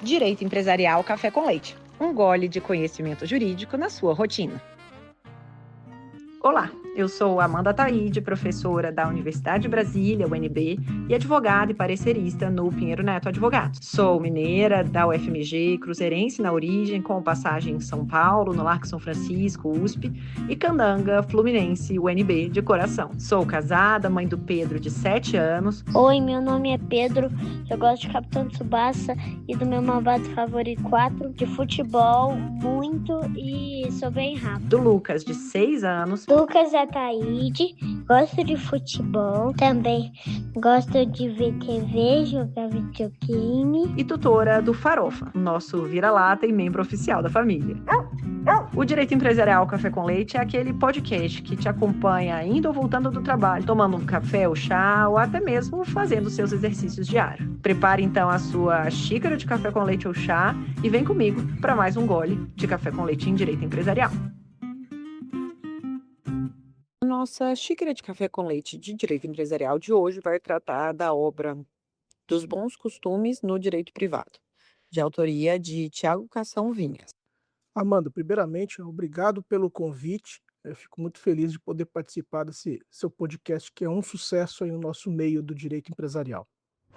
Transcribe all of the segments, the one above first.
Direito Empresarial Café com Leite. Um gole de conhecimento jurídico na sua rotina. Olá, eu sou Amanda Taide, professora da Universidade de Brasília, UNB, e advogada e parecerista no Pinheiro Neto Advogados. Sou mineira da UFMG, cruzeirense na origem, com passagem em São Paulo, no Largo São Francisco, USP, e candanga fluminense, UNB, de coração. Sou casada, mãe do Pedro, de 7 anos. Oi, meu nome é Pedro, eu gosto de Capitão Tsubasa e do meu malvado favorito 4, de futebol, muito e sou bem rápido. Do Lucas, de 6 anos. Lucas Ataíde, gosto de futebol, também gosto de ver TV, jogar videogame. E tutora do Farofa, nosso vira-lata e membro oficial da família. O Direito Empresarial Café com Leite é aquele podcast que te acompanha indo ou voltando do trabalho, tomando um café ou chá, ou até mesmo fazendo seus exercícios diários. Prepare então a sua xícara de café com leite ou chá e vem comigo para mais um gole de café com leite em Direito Empresarial. Nossa xícara de café com leite de Direito Empresarial de hoje vai tratar da obra Dos Bons Costumes no Direito Privado, de autoria de Tiago Cação Vinhas. Amanda, primeiramente, obrigado pelo convite. Eu fico muito feliz de poder participar desse seu podcast, que é um sucesso aí no nosso meio do direito empresarial.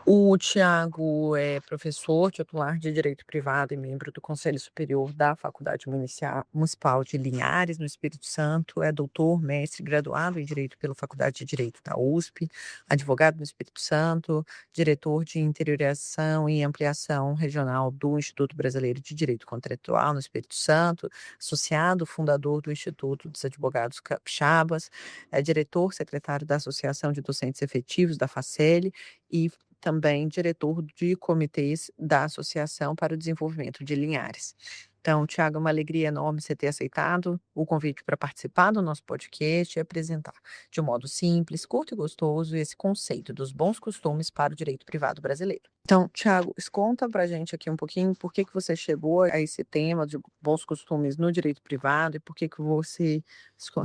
O Tiago é professor titular de Direito Privado e membro do Conselho Superior da Faculdade Municipal de Linhares, no Espírito Santo. É doutor, mestre, graduado em Direito pela Faculdade de Direito da USP, advogado no Espírito Santo, diretor de interiorização e ampliação regional do Instituto Brasileiro de Direito Contratual no Espírito Santo, associado fundador do Instituto dos Advogados Capixabas, é diretor secretário da Associação de Docentes Efetivos da FACEL e também diretor de comitês da Associação para o Desenvolvimento de Linhares. Então, Tiago, é uma alegria enorme você ter aceitado o convite para participar do nosso podcast e apresentar de um modo simples, curto e gostoso esse conceito dos bons costumes para o direito privado brasileiro. Então, Tiago, conta para a gente aqui um pouquinho por que você chegou a esse tema de bons costumes no direito privado e por que você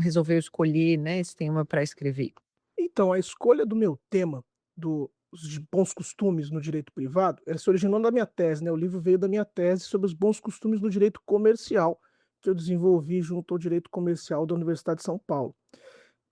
resolveu escolher, né, esse tema para escrever. Então, a escolha do meu tema, dos bons costumes no direito privado, ela se originou da minha tese, né? O livro veio da minha tese sobre os bons costumes no direito comercial, que eu desenvolvi junto ao direito comercial da Universidade de São Paulo.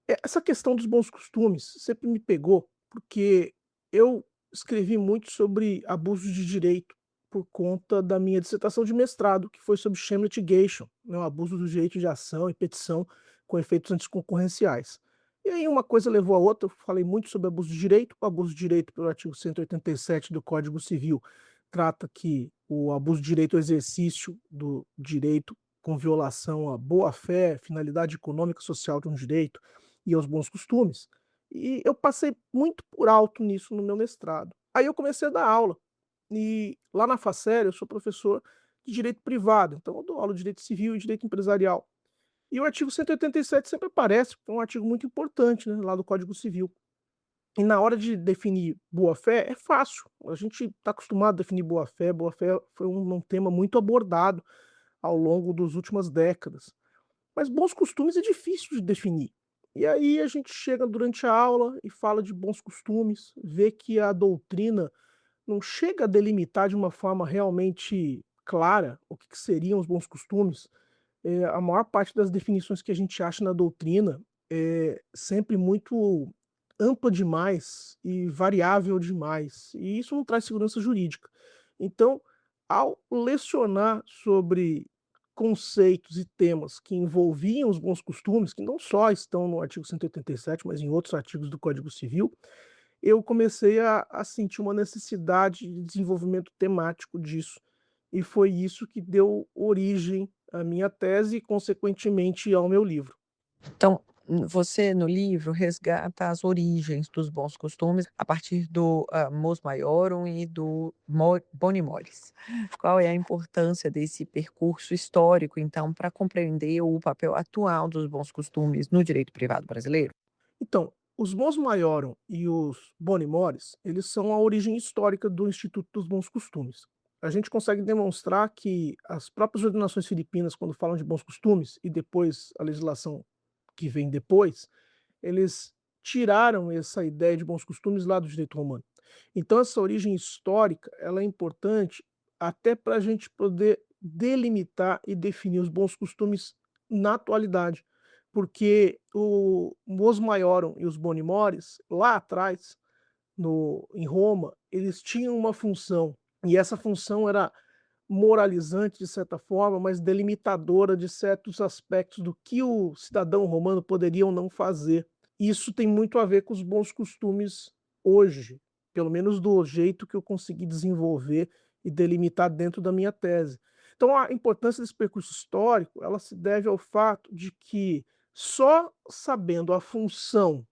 Essa questão dos bons costumes sempre me pegou, porque eu escrevi muito sobre abuso de direito por conta da minha dissertação de mestrado, que foi sobre sham litigation, né, o abuso do direito de ação e petição com efeitos anticoncorrenciais. E aí uma coisa levou a outra, eu falei muito sobre abuso de direito. O abuso de direito, pelo artigo 187 do Código Civil, trata que o abuso de direito é o exercício do direito com violação à boa-fé, finalidade econômica e social de um direito e aos bons costumes. E eu passei muito por alto nisso no meu mestrado. Aí eu comecei a dar aula. E lá na Facel eu sou professor de direito privado, então eu dou aula de direito civil e direito empresarial. E o artigo 187 sempre aparece, porque é um artigo muito importante, né, lá do Código Civil. E na hora de definir boa-fé, é fácil. A gente está acostumado a definir boa-fé. Boa-fé foi um tema muito abordado ao longo das últimas décadas. Mas bons costumes é difícil de definir. E aí a gente chega durante a aula e fala de bons costumes, vê que a doutrina não chega a delimitar de uma forma realmente clara o que seriam os bons costumes. A maior parte das definições que a gente acha na doutrina é sempre muito ampla demais e variável demais, e isso não traz segurança jurídica. Então, ao lecionar sobre conceitos e temas que envolviam os bons costumes, que não só estão no artigo 187, mas em outros artigos do Código Civil, eu comecei a sentir uma necessidade de desenvolvimento temático disso. E foi isso que deu origem à minha tese e, consequentemente, ao meu livro. Então, você no livro resgata as origens dos bons costumes a partir do Mos Maiorum e do Boni Moris. Qual é a importância desse percurso histórico, então, para compreender o papel atual dos bons costumes no direito privado brasileiro? Então, os Mos Maiorum e os Boni Moris, eles são a origem histórica do Instituto dos Bons Costumes. A gente consegue demonstrar que as próprias ordenações filipinas, quando falam de bons costumes, e depois a legislação que vem depois, eles tiraram essa ideia de bons costumes lá do direito romano. Então essa origem histórica, ela é importante até para a gente poder delimitar e definir os bons costumes na atualidade. Porque os Maiorum e os Boni Mores, lá atrás, em Roma, eles tinham uma função, e essa função era moralizante de certa forma, mas delimitadora de certos aspectos do que o cidadão romano poderia ou não fazer. Isso tem muito a ver com os bons costumes hoje, pelo menos do jeito que eu consegui desenvolver e delimitar dentro da minha tese. Então a importância desse percurso histórico, ela se deve ao fato de que só sabendo a função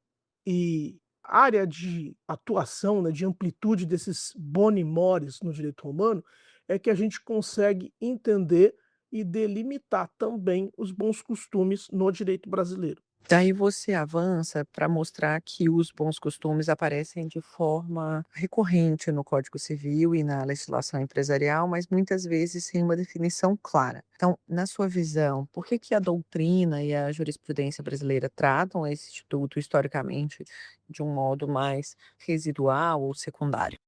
e área de atuação, né, de amplitude desses boni mores no direito romano, é que a gente consegue entender e delimitar também os bons costumes no direito brasileiro. Daí você avança para mostrar que os bons costumes aparecem de forma recorrente no Código Civil e na legislação empresarial, mas muitas vezes sem uma definição clara. Então, na sua visão, por que que a doutrina e a jurisprudência brasileira tratam esse instituto historicamente de um modo mais residual ou secundário?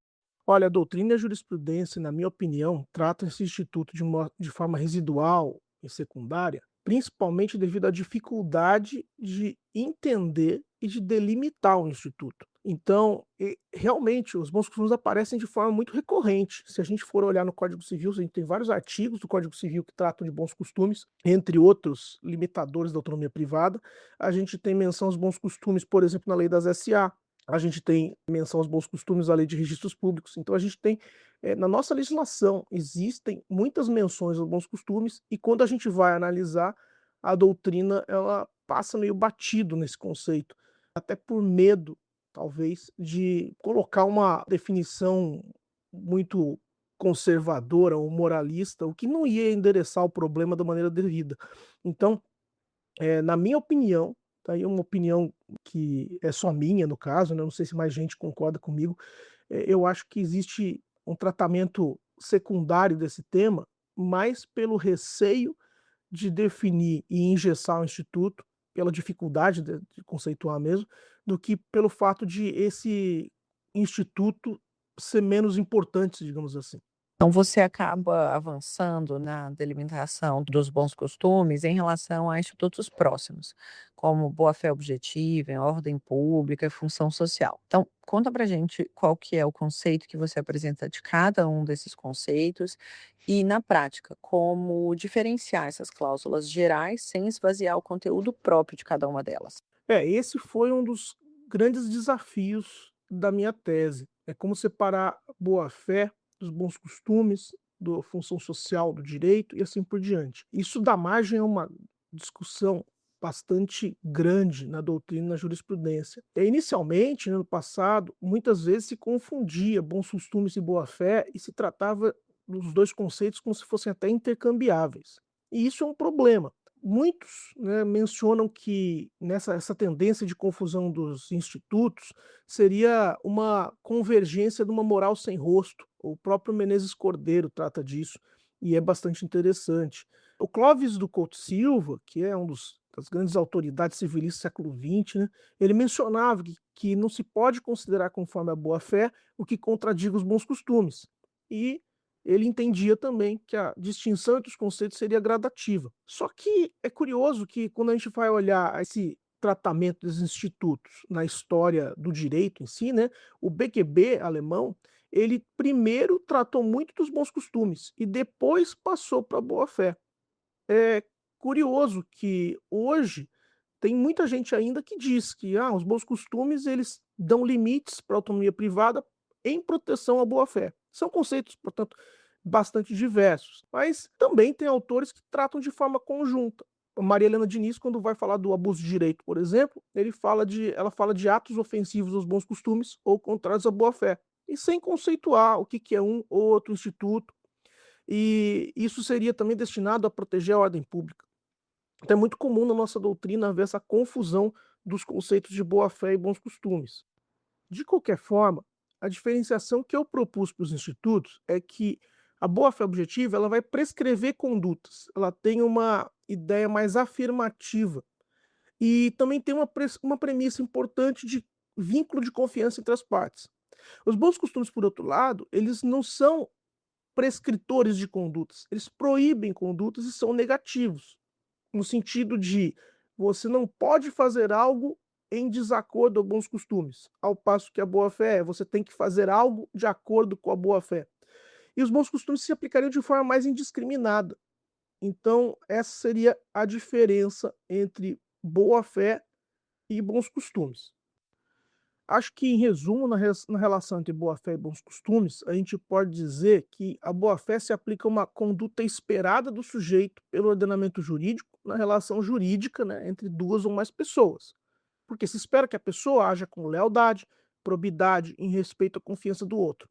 Olha, a doutrina e a jurisprudência, na minha opinião, tratam esse instituto de forma residual e secundária, principalmente devido à dificuldade de entender e de delimitar o instituto. Então, realmente, os bons costumes aparecem de forma muito recorrente. Se a gente for olhar no Código Civil, a gente tem vários artigos do Código Civil que tratam de bons costumes, entre outros limitadores da autonomia privada. A gente tem menção aos bons costumes, por exemplo, na lei das SA. A gente tem menção aos bons costumes da Lei de Registros Públicos. Então a gente tem, na nossa legislação, existem muitas menções aos bons costumes e quando a gente vai analisar, a doutrina ela passa meio batido nesse conceito, até por medo, talvez, de colocar uma definição muito conservadora ou moralista, o que não ia endereçar o problema da maneira devida. Então, na minha opinião, tá aí uma opinião que é só minha no caso, né, não sei se mais gente concorda comigo, eu acho que existe um tratamento secundário desse tema, mais pelo receio de definir e engessar o instituto, pela dificuldade de conceituar mesmo, do que pelo fato de esse instituto ser menos importante, digamos assim. Então você acaba avançando na delimitação dos bons costumes em relação a institutos próximos, como boa-fé objetiva, ordem pública e função social. Então, conta pra gente qual que é o conceito que você apresenta de cada um desses conceitos e, na prática, como diferenciar essas cláusulas gerais sem esvaziar o conteúdo próprio de cada uma delas. Esse foi um dos grandes desafios da minha tese. É como separar boa-fé dos bons costumes, da função social do direito e assim por diante. Isso dá margem a uma discussão bastante grande na doutrina e na jurisprudência. Inicialmente, né, no passado, muitas vezes se confundia bons costumes e boa-fé e se tratava dos dois conceitos como se fossem até intercambiáveis. E isso é um problema. Muitos, né, mencionam que essa tendência de confusão dos institutos seria uma convergência de uma moral sem rosto. O próprio Menezes Cordeiro trata disso e é bastante interessante. O Clóvis do Couto Silva, que é das grandes autoridades civilistas do século XX, né, ele mencionava que não se pode considerar conforme a boa-fé o que contradiga os bons costumes. E ele entendia também que a distinção entre os conceitos seria gradativa. Só que é curioso que quando a gente vai olhar esse tratamento dos institutos na história do direito em si, né, o BQB alemão, ele primeiro tratou muito dos bons costumes e depois passou para a boa-fé. É curioso que hoje tem muita gente ainda que diz que os bons costumes eles dão limites para a autonomia privada em proteção à boa-fé. São conceitos, portanto, bastante diversos, mas também tem autores que tratam de forma conjunta. A Maria Helena Diniz, quando vai falar do abuso de direito, por exemplo, ela fala de atos ofensivos aos bons costumes ou contrários à boa-fé, e sem conceituar o que é um ou outro instituto, e isso seria também destinado a proteger a ordem pública. Então é muito comum na nossa doutrina haver essa confusão dos conceitos de boa-fé e bons costumes. De qualquer forma, a diferenciação que eu propus para os institutos é que a boa-fé objetiva ela vai prescrever condutas, ela tem uma ideia mais afirmativa e também tem uma premissa importante de vínculo de confiança entre as partes. Os bons costumes, por outro lado, eles não são prescritores de condutas, eles proíbem condutas e são negativos, no sentido de você não pode fazer algo em desacordo aos bons costumes, ao passo que a boa-fé é você tem que fazer algo de acordo com a boa-fé. E os bons costumes se aplicariam de forma mais indiscriminada. Então, essa seria a diferença entre boa-fé e bons costumes. Acho que, em resumo, na relação entre boa-fé e bons costumes, a gente pode dizer que a boa-fé se aplica a uma conduta esperada do sujeito pelo ordenamento jurídico na relação jurídica, né, entre duas ou mais pessoas. Porque se espera que a pessoa haja com lealdade, probidade, em respeito à confiança do outro.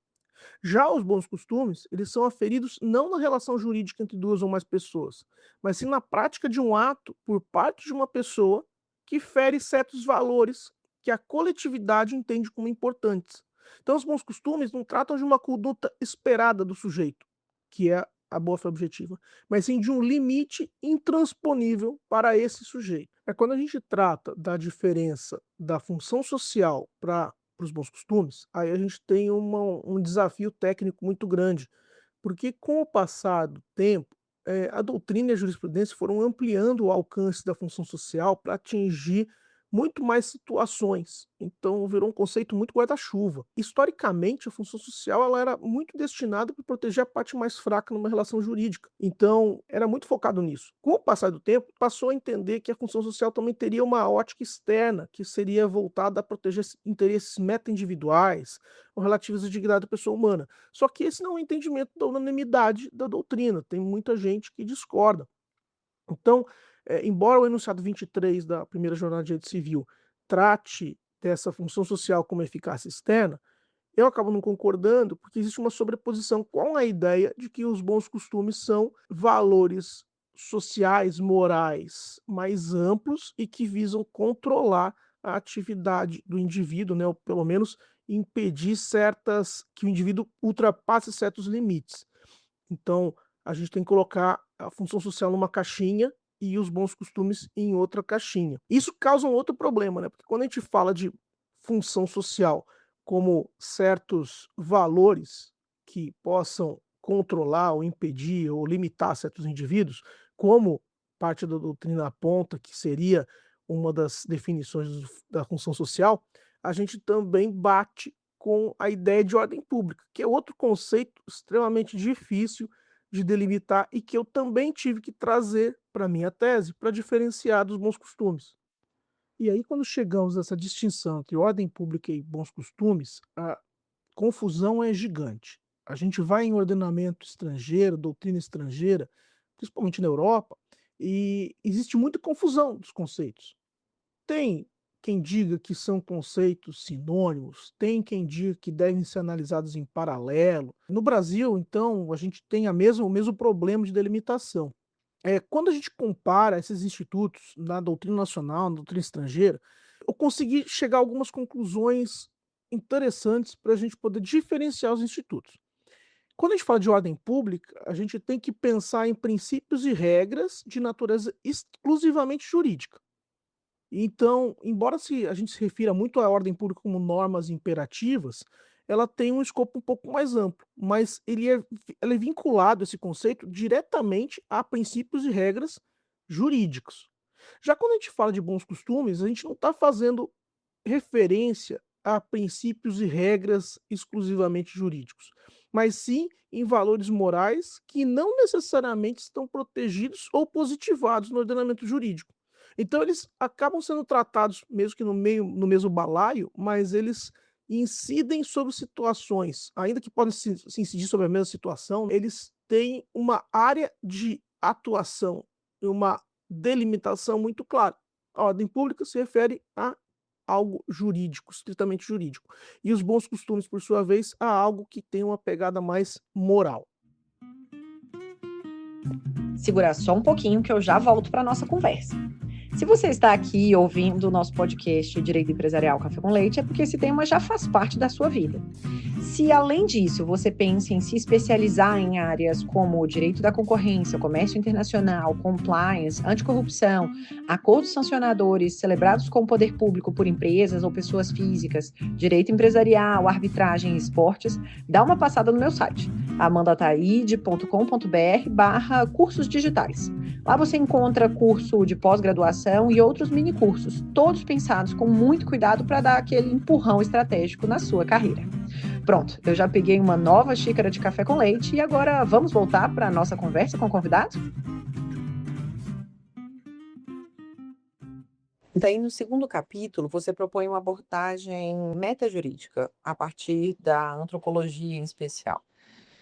Já os bons costumes, eles são aferidos não na relação jurídica entre duas ou mais pessoas, mas sim na prática de um ato por parte de uma pessoa que fere certos valores que a coletividade entende como importantes. Então, os bons costumes não tratam de uma conduta esperada do sujeito, que é a boa-fé objetiva, mas sim de um limite intransponível para esse sujeito. É quando a gente trata da diferença da função social para os bons costumes, aí a gente tem um desafio técnico muito grande, porque com o passar do tempo, a doutrina e a jurisprudência foram ampliando o alcance da função social para atingir muito mais situações. Então virou um conceito muito guarda-chuva. Historicamente, a função social ela era muito destinada para proteger a parte mais fraca numa relação jurídica. Então era muito focado nisso. Com o passar do tempo, passou a entender que a função social também teria uma ótica externa, que seria voltada a proteger interesses meta-individuais ou relativos à dignidade da pessoa humana. Só que esse não é o entendimento da unanimidade da doutrina. Tem muita gente que discorda. Então, embora o enunciado 23 da primeira jornada de direito civil trate dessa função social como eficácia externa, eu acabo não concordando porque existe uma sobreposição com a ideia de que os bons costumes são valores sociais, morais mais amplos e que visam controlar a atividade do indivíduo, né, ou pelo menos impedir que o indivíduo ultrapasse certos limites. Então, a gente tem que colocar a função social numa caixinha e os bons costumes em outra caixinha. Isso causa um outro problema, né? Porque quando a gente fala de função social como certos valores que possam controlar ou impedir ou limitar certos indivíduos, como parte da doutrina aponta que seria uma das definições da função social, a gente também bate com a ideia de ordem pública, que é outro conceito extremamente difícil de delimitar e que eu também tive que trazer para a minha tese para diferenciar dos bons costumes. E aí, quando chegamos a essa distinção entre ordem pública e bons costumes, a confusão é gigante. A gente vai em ordenamento estrangeiro, doutrina estrangeira, principalmente na Europa, e existe muita confusão dos conceitos. Tem quem diga que são conceitos sinônimos, tem quem diga que devem ser analisados em paralelo. No Brasil, então, a gente tem o mesmo problema de delimitação. Quando a gente compara esses institutos na doutrina nacional, na doutrina estrangeira, eu consegui chegar a algumas conclusões interessantes para a gente poder diferenciar os institutos. Quando a gente fala de ordem pública, a gente tem que pensar em princípios e regras de natureza exclusivamente jurídica. Então, embora a gente se refira muito à ordem pública como normas imperativas, ela tem um escopo um pouco mais amplo, mas ela é vinculado, esse conceito, diretamente a princípios e regras jurídicos. Já quando a gente fala de bons costumes, a gente não está fazendo referência a princípios e regras exclusivamente jurídicos, mas sim em valores morais que não necessariamente estão protegidos ou positivados no ordenamento jurídico. Então eles acabam sendo tratados mesmo que no mesmo balaio, mas eles incidem sobre situações, ainda que podem se incidir sobre a mesma situação, eles têm uma área de atuação e uma delimitação muito clara. A ordem pública se refere a algo jurídico, estritamente jurídico. E os bons costumes, por sua vez, a algo que tem uma pegada mais moral. Segura só um pouquinho que eu já volto para nossa conversa. Se você está aqui ouvindo o nosso podcast Direito Empresarial Café com Leite, é porque esse tema já faz parte da sua vida. Se, além disso, você pensa em se especializar em áreas como o direito da concorrência, comércio internacional, compliance, anticorrupção, acordos sancionadores celebrados com o poder público por empresas ou pessoas físicas, direito empresarial, arbitragem e esportes, dá uma passada no meu site, amandataide.com.br/cursos digitais. Lá você encontra curso de pós-graduação e outros mini-cursos, todos pensados com muito cuidado para dar aquele empurrão estratégico na sua carreira. Pronto, eu já peguei uma nova xícara de café com leite e agora vamos voltar para a nossa conversa com o convidado? Daí, no segundo capítulo, você propõe uma abordagem metajurídica a partir da antropologia em especial.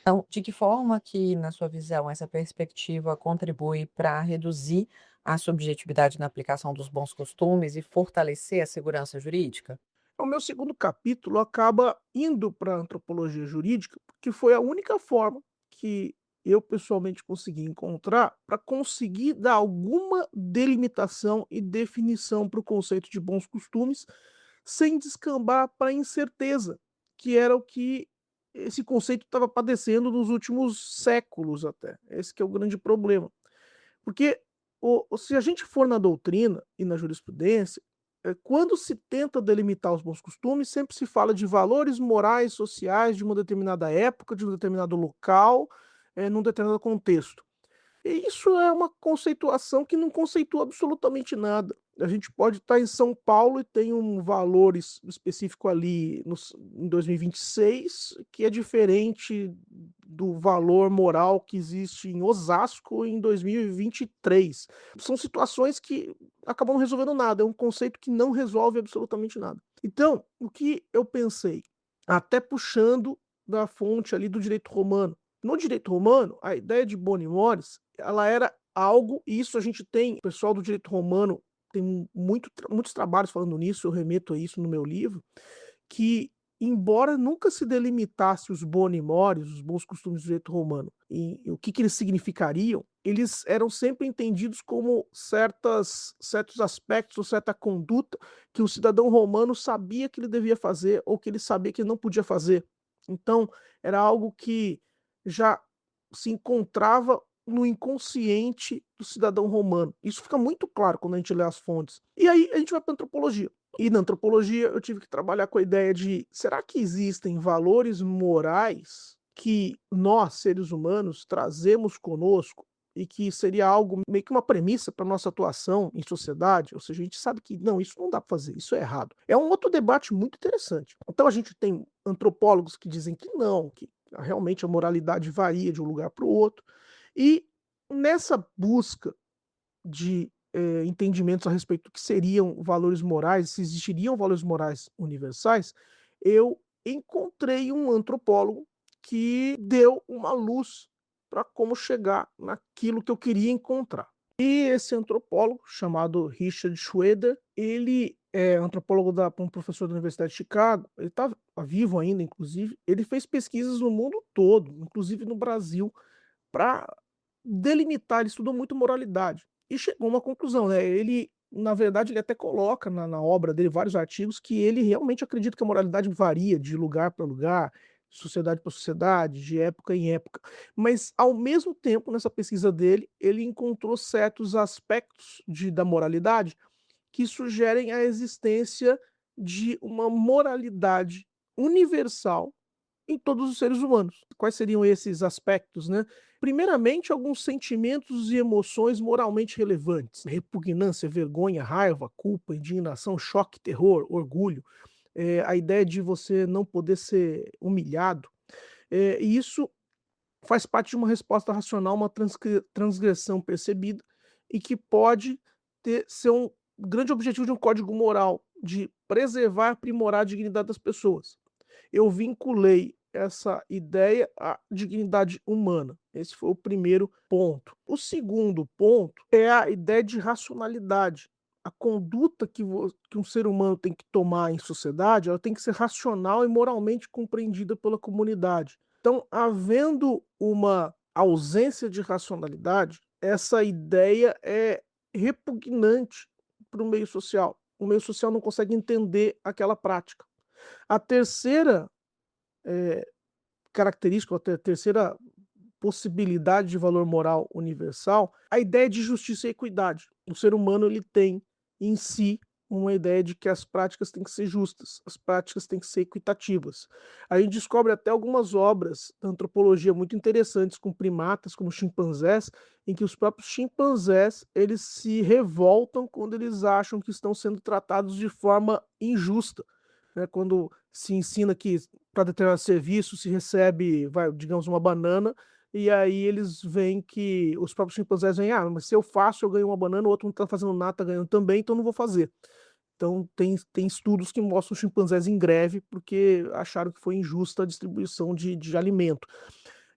Então, de que forma que, na sua visão, essa perspectiva contribui para reduzir a subjetividade na aplicação dos bons costumes e fortalecer a segurança jurídica? O meu segundo capítulo acaba indo para a antropologia jurídica, porque foi a única forma que eu pessoalmente consegui encontrar para conseguir dar alguma delimitação e definição para o conceito de bons costumes, sem descambar para a incerteza, que era o que esse conceito estava padecendo nos últimos séculos até. Esse que é o grande problema. Porque se a gente for na doutrina e na jurisprudência, quando se tenta delimitar os bons costumes, sempre se fala de valores morais, sociais de uma determinada época, de um determinado local, num determinado contexto. E isso é uma conceituação que não conceitua absolutamente nada. A gente pode estar em São Paulo e tem um valor específico ali em 2026 que é diferente do valor moral que existe em Osasco em 2023. São situações que acabam não resolvendo nada, é um conceito que não resolve absolutamente nada. Então, o que eu pensei, até puxando da fonte ali do direito romano. No direito romano, a ideia de boni mores, ela era algo, e isso a gente tem, o pessoal do direito romano tem muitos trabalhos falando nisso, eu remeto a isso no meu livro, que embora nunca se delimitasse os boni mores, os bons costumes do direito romano, e o que eles significariam, eles eram sempre entendidos como certos aspectos ou certa conduta que o cidadão romano sabia que ele devia fazer ou que ele sabia que ele não podia fazer. Então, era algo que já se encontrava no inconsciente do cidadão romano. Isso fica muito claro quando a gente lê as fontes. E aí a gente vai para a antropologia. E na antropologia eu tive que trabalhar com a ideia de, será que existem valores morais que nós, seres humanos, trazemos conosco e que seria algo meio que uma premissa para nossa atuação em sociedade? Ou seja, a gente sabe que não, isso não dá para fazer, isso é errado. É um outro debate muito interessante. Então a gente tem antropólogos que dizem que não, que realmente a moralidade varia de um lugar para o outro. E nessa busca de entendimentos a respeito do que seriam valores morais, se existiriam valores morais universais, eu encontrei um antropólogo que deu uma luz para como chegar naquilo que eu queria encontrar. E esse antropólogo, chamado Richard Schroeder, ele é antropólogo um professor da Universidade de Chicago, ele está vivo ainda, inclusive, ele fez pesquisas no mundo todo, inclusive no Brasil, para delimitar, ele estudou muito moralidade e chegou a uma conclusão, né? Ele, na verdade, ele até coloca na obra dele vários artigos que ele realmente acredita que a moralidade varia de lugar para lugar, de sociedade para sociedade, de época em época. Mas, ao mesmo tempo, nessa pesquisa dele, ele encontrou certos aspectos da moralidade que sugerem a existência de uma moralidade universal em todos os seres humanos. Quais seriam esses aspectos, né? Primeiramente, alguns sentimentos e emoções moralmente relevantes: repugnância, vergonha, raiva, culpa, indignação, choque, terror, orgulho, a ideia de você não poder ser humilhado. E isso faz parte de uma resposta racional, uma transgressão percebida e que pode ser um grande objetivo de um código moral, de preservar, aprimorar a dignidade das pessoas. Eu vinculei essa ideia à dignidade humana. Esse foi o primeiro ponto. O segundo ponto é a ideia de racionalidade. A conduta que um ser humano tem que tomar em sociedade, ela tem que ser racional e moralmente compreendida pela comunidade. Então, havendo uma ausência de racionalidade, essa ideia é repugnante para o meio social. O meio social não consegue entender aquela prática. A terceira característica, ou a terceira possibilidade de valor moral universal, a ideia de justiça e equidade. O ser humano ele tem em si uma ideia de que as práticas têm que ser justas, as práticas têm que ser equitativas. A gente descobre até algumas obras da antropologia muito interessantes com primatas, como chimpanzés, em que os próprios chimpanzés eles se revoltam quando eles acham que estão sendo tratados de forma injusta, né? Quando se ensina que para determinado serviço se recebe, vai, digamos, uma banana, e aí eles veem que os próprios chimpanzés veem: "Ah, mas se eu faço, eu ganho uma banana, o outro não está fazendo nada, está ganhando também, então não vou fazer". Então tem estudos que mostram os chimpanzés em greve, porque acharam que foi injusta a distribuição de alimento.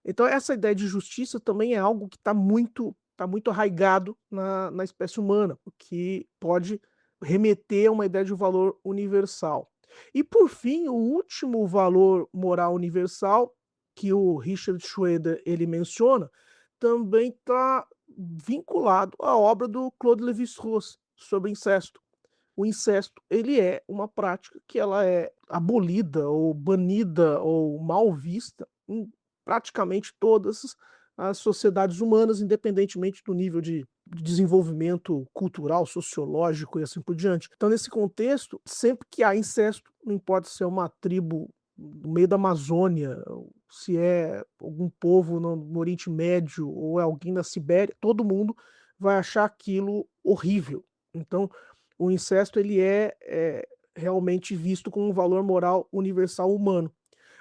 Então essa ideia de justiça também é algo que está muito arraigado na espécie humana, o que pode remeter a uma ideia de valor universal. E por fim, o último valor moral universal, que o Richard Schroeder ele menciona, também está vinculado à obra do Claude Lévi-Strauss sobre incesto. O incesto, ele é uma prática que ela é abolida ou banida ou mal vista em praticamente todas as sociedades humanas, independentemente do nível de desenvolvimento cultural, sociológico e assim por diante. Então, nesse contexto, sempre que há incesto, não importa se é uma tribo no meio da Amazônia, ou se é algum povo no Oriente Médio ou é alguém na Sibéria, todo mundo vai achar aquilo horrível. Então, o incesto ele é realmente visto como um valor moral universal humano.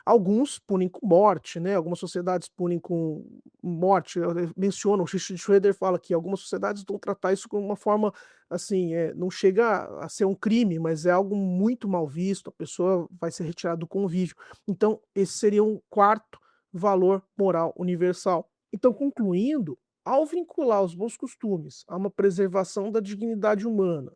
Alguns punem com morte, né, algumas sociedades punem com morte, mencionam, o Richard Schroeder fala que algumas sociedades vão tratar isso como uma forma, assim, não chega a ser um crime, mas é algo muito mal visto, a pessoa vai ser retirada do convívio. Então, esse seria um quarto valor moral universal. Então, concluindo, ao vincular os bons costumes a uma preservação da dignidade humana,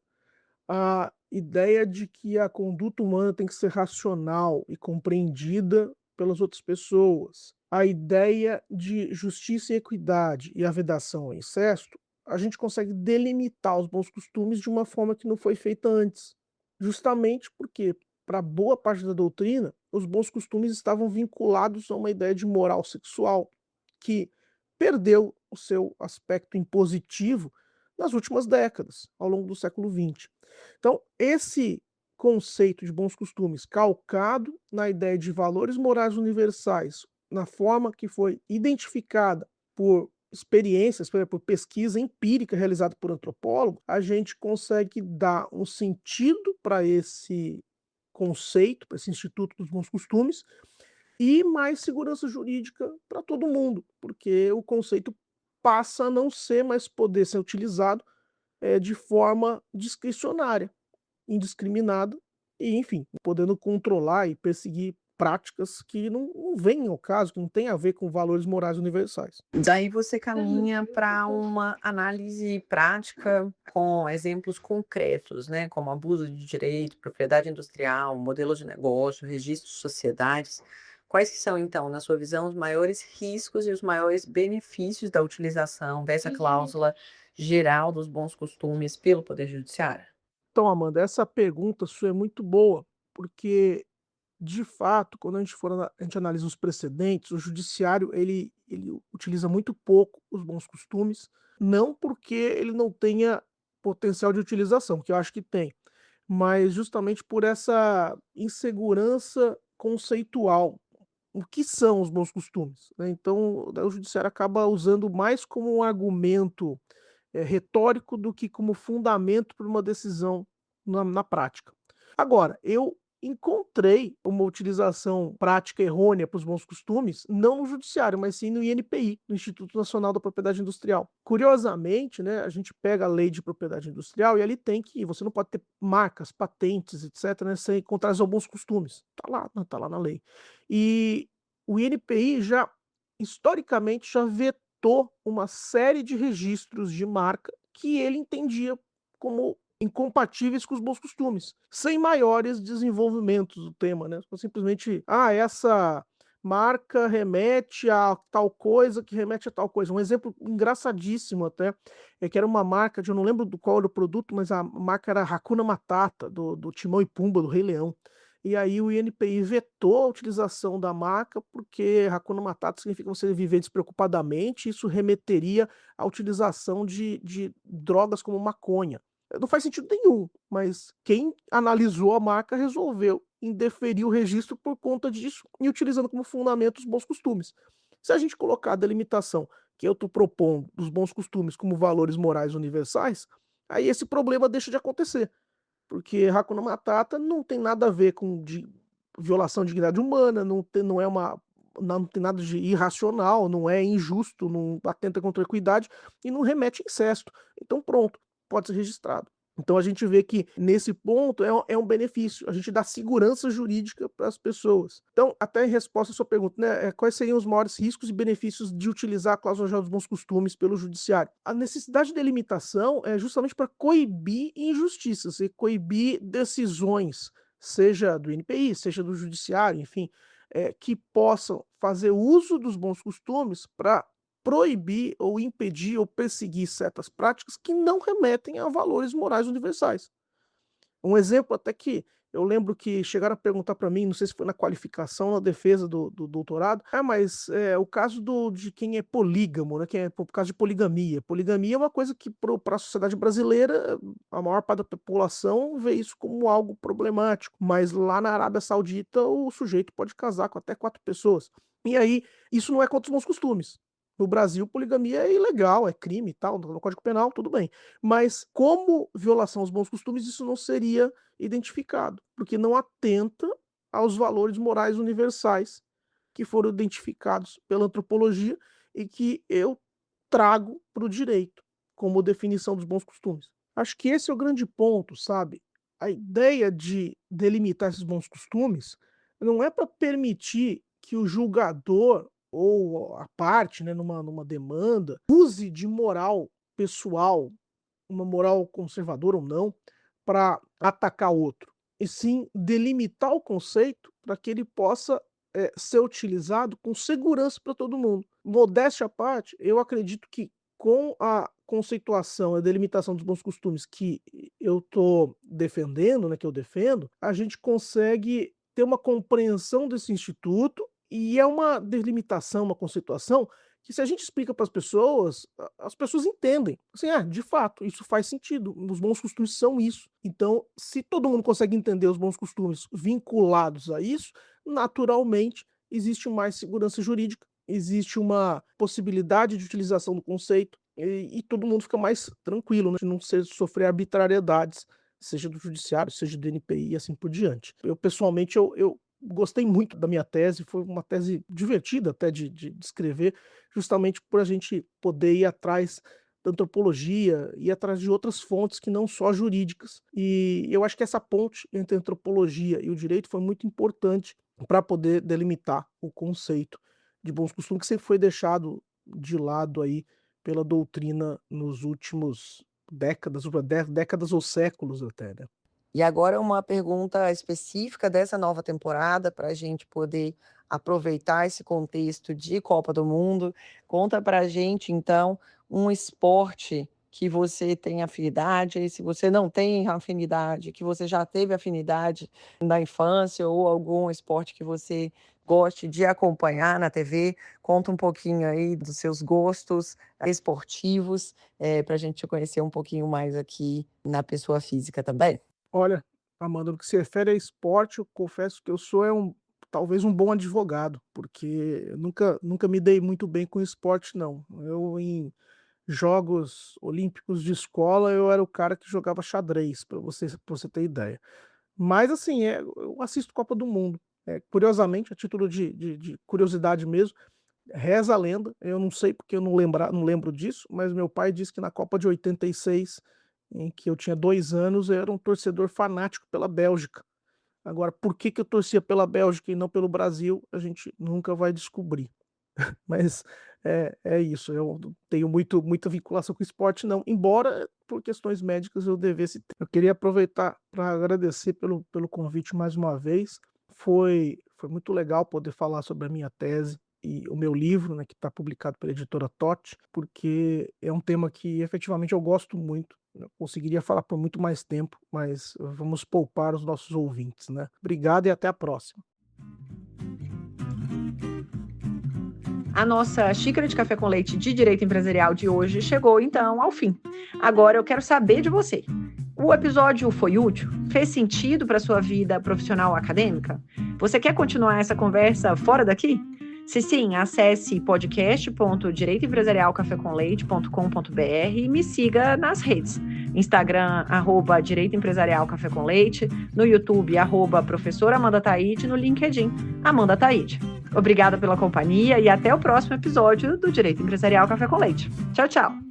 a ideia de que a conduta humana tem que ser racional e compreendida pelas outras pessoas, a ideia de justiça e equidade e a vedação ao incesto, a gente consegue delimitar os bons costumes de uma forma que não foi feita antes. Justamente porque, para boa parte da doutrina, os bons costumes estavam vinculados a uma ideia de moral sexual, que perdeu o seu aspecto impositivo nas últimas décadas, ao longo do século XX. Então, esse conceito de bons costumes, calcado na ideia de valores morais universais, na forma que foi identificada por experiências, por exemplo, por pesquisa empírica realizada por antropólogo, a gente consegue dar um sentido para esse conceito, para esse instituto dos bons costumes, e mais segurança jurídica para todo mundo, porque o conceito passa a não ser mais poder ser utilizado de forma discricionária, indiscriminada e, enfim, podendo controlar e perseguir práticas que não vêm ao caso, que não têm a ver com valores morais universais. Daí você caminha para uma análise prática com exemplos concretos, né, como abuso de direito, propriedade industrial, modelo de negócio, registro de sociedades. Quais que são, então, na sua visão, os maiores riscos e os maiores benefícios da utilização dessa cláusula geral dos bons costumes pelo Poder Judiciário? Então, Amanda, essa pergunta sua é muito boa, porque, de fato, quando a gente analisa os precedentes, o judiciário ele utiliza muito pouco os bons costumes, não porque ele não tenha potencial de utilização, que eu acho que tem, mas justamente por essa insegurança conceitual. O que são os bons costumes, né? Então, daí o judiciário acaba usando mais como um argumento, retórico do que como fundamento para uma decisão na prática. Agora, eu encontrei uma utilização prática errônea para os bons costumes, não no judiciário, mas sim no INPI, no Instituto Nacional da Propriedade Industrial. Curiosamente, né, a gente pega a lei de propriedade industrial e ali tem que você não pode ter marcas, patentes, etc, né, sem contrários aos bons costumes. Tá lá na lei. E o INPI já, historicamente, já vetou uma série de registros de marca que ele entendia como incompatíveis com os bons costumes, sem maiores desenvolvimentos do tema, né, simplesmente: "Ah, essa marca remete a tal coisa, que remete a tal coisa. Um exemplo engraçadíssimo até, é que era uma marca eu não lembro do qual era o produto, mas a marca era Hakuna Matata, do Timão e Pumba, do Rei Leão. E aí o INPI vetou a utilização da marca, porque Hakuna Matata significa você viver despreocupadamente, isso remeteria à utilização de drogas como maconha. Não faz sentido nenhum, mas quem analisou a marca resolveu indeferir o registro por conta disso e utilizando como fundamento os bons costumes. Se a gente colocar a delimitação que eu estou propondo dos bons costumes como valores morais universais, aí esse problema deixa de acontecer, porque Hakuna Matata não tem nada a ver com violação de dignidade humana, não é uma não tem nada de irracional, não é injusto, não atenta contra a equidade e não remete a incesto. Então pronto, pode ser registrado. Então a gente vê que nesse ponto é um benefício, a gente dá segurança jurídica para as pessoas. Então, até em resposta à sua pergunta, né, quais seriam os maiores riscos e benefícios de utilizar a cláusula geral dos bons costumes pelo judiciário? A necessidade de delimitação é justamente para coibir injustiças e coibir decisões, seja do INPI, seja do judiciário, enfim, que possam fazer uso dos bons costumes para proibir ou impedir ou perseguir certas práticas que não remetem a valores morais universais. Um exemplo até que eu lembro que chegaram a perguntar para mim, não sei se foi na qualificação, na defesa do doutorado, mas o caso de quem é polígamo, né, que é por causa de poligamia. Poligamia é uma coisa que para a sociedade brasileira, a maior parte da população vê isso como algo problemático, mas lá na Arábia Saudita o sujeito pode casar com até 4 pessoas. E aí, isso não é contra os bons costumes. No Brasil, poligamia é ilegal, é crime e tal, no Código Penal, tudo bem. Mas como violação aos bons costumes, isso não seria identificado, porque não atenta aos valores morais universais que foram identificados pela antropologia e que eu trago para o direito como definição dos bons costumes. Acho que esse é o grande ponto, sabe? A ideia de delimitar esses bons costumes não é para permitir que o julgador ou a parte, né, numa demanda, use de moral pessoal, uma moral conservadora ou não, para atacar outro, e sim delimitar o conceito para que ele possa ser utilizado com segurança para todo mundo. Modéstia à parte, eu acredito que com a conceituação, a delimitação dos bons costumes que eu estou defendendo, né, que eu defendo, a gente consegue ter uma compreensão desse instituto e é uma delimitação, uma conceituação que se a gente explica para as pessoas entendem. Assim, de fato, isso faz sentido. Os bons costumes são isso. Então, se todo mundo consegue entender os bons costumes vinculados a isso, naturalmente existe mais segurança jurídica, existe uma possibilidade de utilização do conceito e todo mundo fica mais tranquilo, né, de não sofrer arbitrariedades, seja do judiciário, seja do NPI e assim por diante. Eu, pessoalmente, eu gostei muito da minha tese, foi uma tese divertida até de escrever, justamente por a gente poder ir atrás da antropologia, ir atrás de outras fontes que não só jurídicas. E eu acho que essa ponte entre a antropologia e o direito foi muito importante para poder delimitar o conceito de bons costumes que sempre foi deixado de lado aí pela doutrina nos últimos décadas ou séculos até, né? E agora uma pergunta específica dessa nova temporada, para a gente poder aproveitar esse contexto de Copa do Mundo. Conta para a gente, então, um esporte que você tem afinidade, e se você não tem afinidade, que você já teve afinidade na infância, ou algum esporte que você goste de acompanhar na TV. Conta um pouquinho aí dos seus gostos esportivos, para a gente te conhecer um pouquinho mais aqui na pessoa física também. Olha, Amanda, no que se refere a esporte, eu confesso que eu sou talvez um bom advogado, porque eu nunca me dei muito bem com esporte não. Eu em jogos olímpicos de escola, eu era o cara que jogava xadrez, pra você ter ideia. Mas assim, eu assisto Copa do Mundo. Curiosamente, a título de curiosidade mesmo, reza a lenda, eu não sei porque eu não lembro disso, mas meu pai disse que na Copa de 86, em que eu tinha 2 anos, eu era um torcedor fanático pela Bélgica. Agora, por que que eu torcia pela Bélgica e não pelo Brasil, a gente nunca vai descobrir. Mas é isso, eu não tenho muita vinculação com o esporte não, embora por questões médicas eu devesse ter. Eu queria aproveitar para agradecer pelo convite mais uma vez, foi muito legal poder falar sobre a minha tese e o meu livro, né, que está publicado pela editora TOT, porque é um tema que efetivamente eu gosto muito. Eu conseguiria falar por muito mais tempo, mas vamos poupar os nossos ouvintes, né? Obrigado e até a próxima. A nossa xícara de café com leite de direito empresarial de hoje chegou, então, ao fim. Agora eu quero saber de você. O episódio foi útil? Fez sentido para a sua vida profissional ou acadêmica? Você quer continuar essa conversa fora daqui? Se sim, acesse podcast.direitoempresarialcafécomleite.com.br e me siga nas redes. Instagram, @Direito Empresarial Café com Leite, no YouTube, @Professora Amanda Taide, no LinkedIn, Amanda Taide. Obrigada pela companhia e até o próximo episódio do Direito Empresarial Café com Leite. Tchau, tchau!